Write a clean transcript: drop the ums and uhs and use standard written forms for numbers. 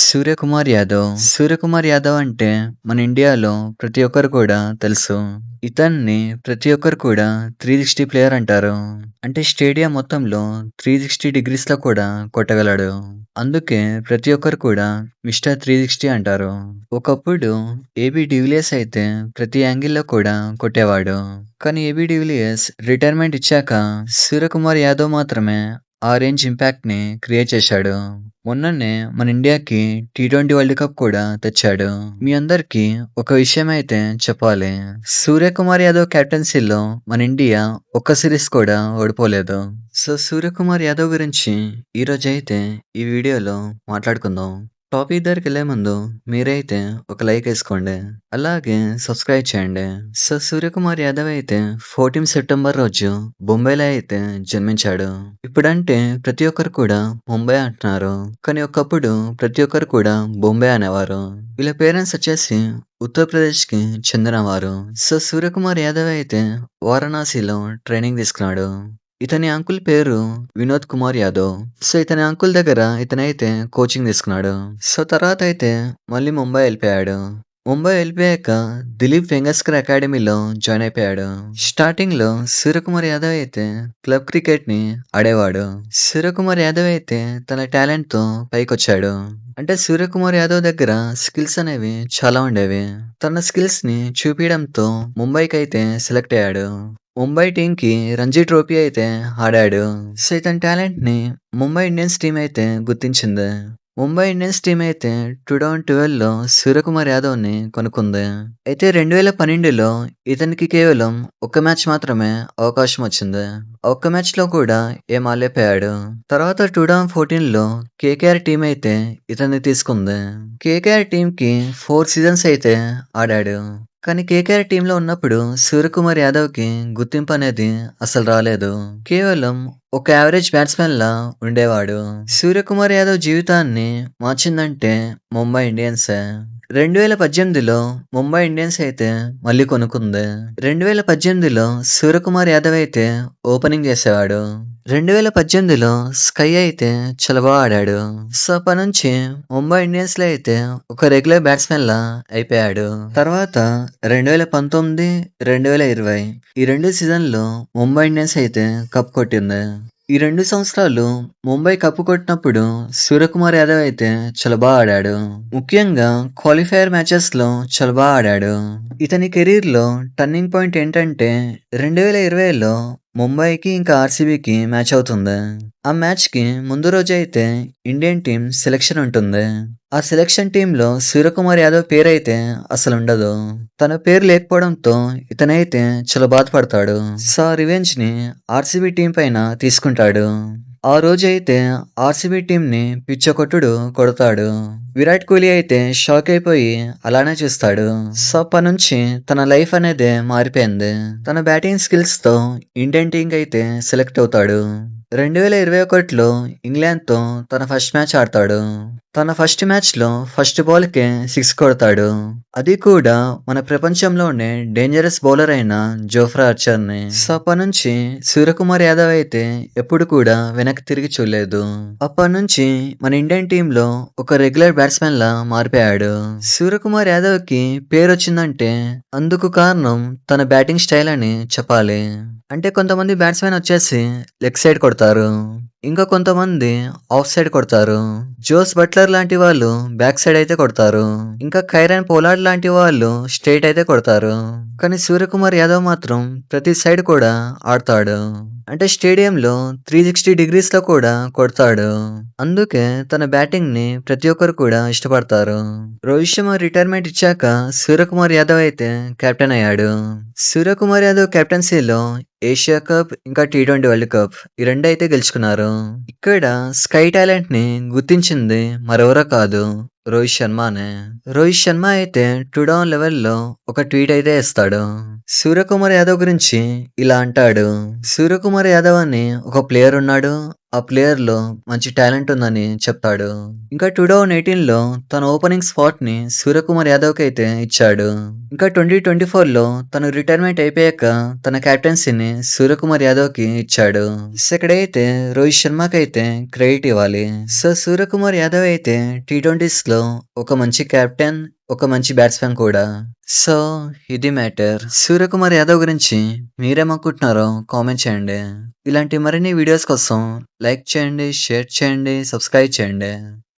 సూర్యకుమార్ యాదవ్. సూర్యకుమార్ యాదవ్ అంటే మన ఇండియాలో ప్రతి ఒక్కరు కూడా తెలుసు. ఇతన్ని ప్రతి ఒక్కరు కూడా 360 ప్లేయర్ అంటారు. అంటే స్టేడియం మొత్తంలో 360 డిగ్రీస్ లో కూడా కొట్టగలడు. అందుకే ప్రతి ఒక్కరు కూడా మిస్టర్ 360 అంటారు. ఒకప్పుడు ఏబీ డివిలియర్స్ అయితే ప్రతి యాంగిల్లో కూడా కొట్టేవాడు. కానీ ఏబీ డివిలియర్స్ రిటైర్మెంట్ ఇచ్చాక సూర్యకుమార్ యాదవ్ మాత్రమే ఆ రేంజ్ ఇంపాక్ట్ ని క్రియేట్ చేశాడు. మొన్ననే మన ఇండియాకి టీ20 వరల్డ్ కప్ కూడా తెచ్చాడు. మీ అందరికి ఒక విషయం అయితే చెప్పాలి. సూర్యకుమార్ యాదవ్ కెప్టెన్సీలో మన ఇండియా ఒక్క సిరీస్ కూడా ఓడిపోలేదు. సో సూర్యకుమార్ యాదవ్ గురించి ఈ రోజు అయితే ఈ వీడియోలో మాట్లాడుకుందాం. టాపిక్ దగ్గరికి వెళ్లే ముందు మీరైతే ఒక లైక్ వేసుకోండి, అలాగే సబ్స్క్రైబ్ చేయండి. సో సూర్యకుమార్ యాదవ్ అయితే 14 సెప్టెంబర్ రోజు బొంబాయిలో అయితే జన్మించాడు. ఇప్పుడంటే ప్రతి ఒక్కరు కూడా ముంబై అంటున్నారు, కానీ ఒకప్పుడు ప్రతి ఒక్కరు కూడా బొంబాయి అనేవారు. వీళ్ళ పేరెంట్స్ వచ్చేసి ఉత్తరప్రదేశ్ కి చెందినవారు. సో సూర్యకుమార్ యాదవ్ అయితే వారణాసిలో ట్రైనింగ్ తీసుకున్నాడు. ఇతని అంకుల్ పేరు వినోద్ కుమార్ యాదవ్. సో ఇతని అంకుల్ దగ్గర ఇతనైతే కోచింగ్ తీసుకున్నాడు. సో తర్వాత అయితే మళ్ళీ ముంబై వెళ్ళిపోయాడు. ముంబై వెళ్ళిపోయాక దిలీప్ వెంగస్కర్ అకాడమీలో జాయిన్ అయిపోయాడు. స్టార్టింగ్ లో సూర్యకుమార్ యాదవ్ అయితే క్లబ్ క్రికెట్ ని ఆడేవాడు. సూర్యకుమార్ యాదవ్ అయితే తన టాలెంట్ తో పైకొచ్చాడు. అంటే సూర్యకుమార్ యాదవ్ దగ్గర స్కిల్స్ అనేవి చాలా ఉండేవి. తన స్కిల్స్ ని చూపించడంతో ముంబైకి అయితే సెలెక్ట్ అయ్యాడు. ముంబై టీం కి రంజీ ట్రోఫీ అయితే ఆడాడు. సో ఇతని టాలెంట్ ని ముంబై ఇండియన్స్ టీం అయితే గుర్తించింది. ముంబై ఇండియన్స్ టీం అయితే 2012 లో సూర్యకుమార్ యాదవ్ ని కొనుక్కుంది. అయితే 2012లో ఇతనికి కేవలం ఒక్క మ్యాచ్ మాత్రమే అవకాశం వచ్చింది. ఒక్క మ్యాచ్ లో కూడా ఏం ఆడలేకపోయాడు. తర్వాత 2014లో కేకేఆర్ టీం అయితే ఇతన్ని తీసుకుంది. కేకేఆర్ టీం కి 4 సీజన్స్ అయితే ఆడాడు. కానీ కేకేఆర్ టీంలో ఉన్నప్పుడు సూర్యకుమార్ యాదవ్ కి గుర్తింపు అనేది అసలు రాలేదు. కేవలం ఒక యావరేజ్ బ్యాట్స్మెన్ లా ఉండేవాడు. సూర్యకుమార్ యాదవ్ జీవితాన్ని మార్చిందంటే ముంబై ఇండియన్సే. 2018లో ముంబై ఇండియన్స్ అయితే మళ్ళీ కొనుక్కుంది. 2018లో సూర్యకుమార్ యాదవ్ అయితే ఓపెనింగ్ చేసేవాడు. 2018లో స్కై అయితే చాలా బాగా ఆడాడు. సో అప్పటి నుంచి ముంబై ఇండియన్స్ లో అయితే ఒక రెగ్యులర్ బ్యాట్స్మెన్ లా అయిపోయాడు. తర్వాత 2019, 2020 ఈ 2 సీజన్లో ముంబై ఇండియన్స్ అయితే కప్ కొట్టింది. ఈ 2 సంవత్సరాలు ముంబై కప్పు కొట్టినప్పుడు సూర్యకుమార్ యాదవ్ అయితే చాలా బాగా ఆడాడు. ముఖ్యంగా క్వాలిఫైయర్ మ్యాచెస్ లో చాలా బాగా ఆడాడు. ఇతని కెరీర్ లో టర్నింగ్ పాయింట్ ఏంటంటే 2020లో ముంబైకి ఇంకా ఆర్సీబీకి మ్యాచ్ అవుతుంది. ఆ మ్యాచ్ కి ముందు రోజు అయితే ఇండియన్ టీం సెలెక్షన్ ఉంటుంది. ఆ సెలెక్షన్ టీమ్ లో సూర్యకుమార్ యాదవ్ పేరు అయితే అసలు ఉండదు. తన పేరు లేకపోవడంతో ఇతనైతే చాలా బాధపడతాడు. సో రివెంజ్ ని ఆర్సీబీ టీం పైన తీసుకుంటాడు. ఆ రోజు అయితే ఆర్సీబీ టీం ని పిచ్చకొట్టుడు కొడతాడు. విరాట్ కోహ్లీ అయితే షాక్ అయిపోయి అలానే చూస్తాడు. సో అప్పటి నుంచి తన లైఫ్ అనేది మారిపోయింది. తన బ్యాటింగ్ స్కిల్స్ తో ఇండియన్ టీం అయితే సెలెక్ట్ అవుతాడు. 2021లో ఇంగ్లాండ్ తో తన ఫస్ట్ మ్యాచ్ ఆడతాడు. తన ఫస్ట్ మ్యాచ్ లో ఫస్ట్ బాల్ కే 6 కొడతాడు. అది కూడా మన ప్రపంచంలోనే డేంజరస్ బౌలర్ అయిన జోఫ్రా ఆర్చర్ ని. సో అప్పటి నుంచి సూర్యకుమార్ యాదవ్ అయితే ఎప్పుడు కూడా వెనక్కి తిరిగి చూడలేదు. అప్పటి నుంచి మన ఇండియన్ టీమ్ లో ఒక రెగ్యులర్ బ్యాట్స్మెన్ లా మారిపోయాడు. సూర్యకుమార్ యాదవ్ కి పేరు వచ్చిందంటే అందుకు కారణం తన బ్యాటింగ్ స్టైల్ అని చెప్పాలి. అంటే కొంతమంది బ్యాట్స్మెన్ వచ్చేసి లెగ్ సైడ్ కొడతారు, ఇంకా కొంతమంది ఆఫ్ సైడ్ కొడతారు. జోస్ బట్లర్ లాంటి వాళ్ళు బ్యాక్ సైడ్ అయితే కొడతారు, ఇంకా కైరన్ పోలార్డ్ లాంటి వాళ్ళు స్ట్రైట్ అయితే కొడతారు. కానీ సూర్యకుమార్ యాదవ్ మాత్రం ప్రతి సైడ్ కూడా ఆడతాడు. అంటే స్టేడియంలో 360 డిగ్రీస్ లో కూడా కొడతాడు. అందుకే తన బ్యాటింగ్ ని ప్రతి ఒక్కరు కూడా ఇష్టపడతారు. రోహిత్ శర్మ రిటైర్మెంట్ ఇచ్చాక సూర్యకుమార్ యాదవ్ అయితే కెప్టెన్ అయ్యాడు. సూర్యకుమార్ యాదవ్ కెప్టెన్సీలో ఏషియా కప్ ఇంకా టీ20 వరల్డ్ కప్ ఈ 2 అయితే గెలుచుకున్నారు. ఇక్కడ స్కై టాలెంట్ ని గుర్తించింది మరెవరో కాదు, రోహిత్ శర్మనే. రోహిత్ శర్మ అయితే 2011లో ఒక ట్వీట్ అయితే ఇస్తాడు. సూర్యకుమార్ యాదవ్ గురించి ఇలా అంటాడు: సూర్యకుమార్ యాదవ్ అని ఒక ప్లేయర్ ఉన్నాడు. ఆ ప్లేయర్ లో మంచి టాలెంట్ ఉందని చెప్తాడు. ఇంకా 2018లో తన ఓపెనింగ్ స్పాట్ ని సూర్యకుమార్ యాదవ్ కి అయితే ఇచ్చాడు. ఇంకా 2024లో తను రిటైర్మెంట్ అయిపోయాక తన కెప్టెన్సీని సూర్యకుమార్ యాదవ్ కి ఇచ్చాడు. ఇక్కడైతే రోహిత్ శర్మకి అయితే క్రెడిట్ ఇవ్వాలి. సో సూర్యకుమార్ యాదవ్ అయితే T20s లో ఒక మంచి కెప్టెన్, ఒక మంచి బ్యాట్స్‌మెన్ కూడా. సో ఇది మ్యాటర్. సూర్యకుమార్ యాదవ్ గురించి మీరేమనుకుంటున్నారో కామెంట్ చేయండి. ఇలాంటి మరిన్ని వీడియోస్ కోసం లైక్ చేయండి, షేర్ చేయండి, సబ్స్క్రైబ్ చేయండి.